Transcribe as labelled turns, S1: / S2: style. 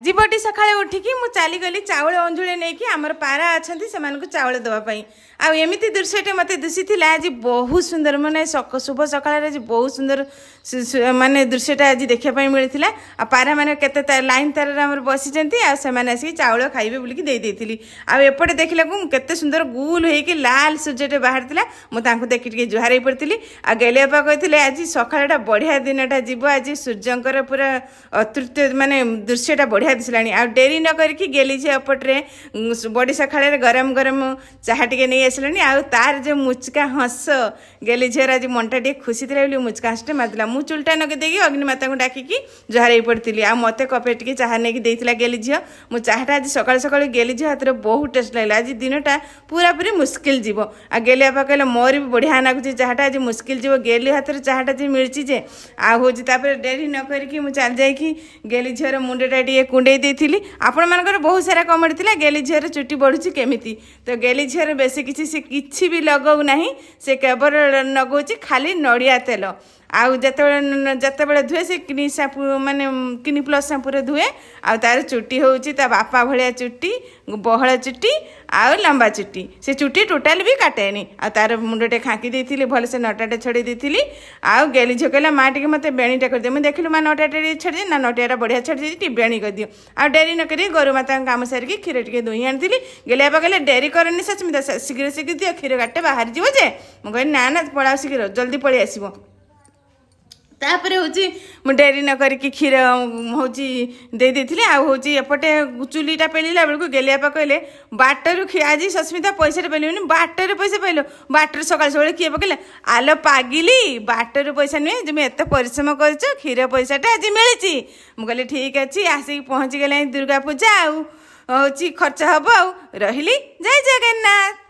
S1: जीवटी सकाଳେ उठिकी मु चली गली चाउल अंजुले नहीं कि आमर पारा अच्छा से चाउल देवाई आमती दृश्यटे मत दिशी आज बहुत सुंदर माने शुभ सकाळ आज बहुत सुंदर माने दृश्यटा आज देखापी मिलता आ पारा मैंने केते लाइन तार बसी आसिक चाउल खाइबे बोलिकी देती आपटे देखला केते सुंदर गुल होगी लाल सूर्यटे बाहर था मुझे जुहार पड़ी आ गेलियापा कहते आज सकाळटा बढ़िया दिनटा जीव आज सूर्यंकर पूरा अतृप्त माने दृश्यटा बढ़िया दिसला आ डेरी न करके गेली एपटे बड़ी सकाळ गरम गरम चाह टे नहीं आसला आ तार जो मुचका हस गेली झीर आज मनटा टे खुशी थी बोली मुचका हसटे मारला मु चुलटा नगे अग्निमाता को डाकिकी जुहार पड़ी आ मत कपे टे चाह नहीं देती गेली झील मु चाहटा आज सकाल सकाल गेली झी हाथ में बहुत टेस्ट लगे आज दिनटा पूरा पूरी मुस्किल जीव आ गेलियापा कहले मोर भी बढ़िया लगुच चाहटा आज मुस्किल जीव गेली हाथ में चाहटा जी मिली जे आपर डेरी न करके मुझे चल जाकि गेली झीर मुंडटा टे कुंडे देती आपण मानकर बहुत सारा कमेंट था गेली झीर चुट्टी बढ़ुची केमिति तो गेली झीर बेसी किसी भी लगाऊ ना से केवल लगौची खाली नड़िया तेल आउ जिते धुए से किनी शैम्पू माने किनी प्लस शैम्पू धुए आ तार चुट्टी होची ता बापा भलिया चुट्टी बहल चुट्टी आउ लंबा चुट्टी से चुट्टी टोटाल भी काटेनी आ तार मुंडटे खाँकी देती भल से नटाटे छड़ी देती आउ गेली झील कहला माँ टे मत बेणीटा कर दियो मुझे देखलु माँ नटाटे छड़ी ना नटिया बढ़िया छड़ी दी बेणी कर दियो आ डेरी न करी गोरु माता काम सारिकी क्षीर टे दुही आनी गेलियापा कहले डेरी करनी सचमिता शीघ्र शीघ्र दियो क्षीर गाटे बाहर जीव जे मुझे ना ना पड़ा शीघ्र जल्दी पलि आसब तापर हूँ डेरी न करके क्षीर हूँ दे देती आउटे चुलीटा पेलिला बेलू गेलियापा कहले बाटर आज सस्मिता पैसा पेलुनि बाटर पैसा पाइल बाटर सकाल सकाल किए पकड़े आलो पागिली बाटर पैसा नुहे तुम एत परिश्रम कर क्षीर पैसाटा आज मिली मुझे ठीक अच्छे आसिक पहुँची गला दुर्गा पूजा आउ खर्च हम आउ रही जय जगन्नाथ।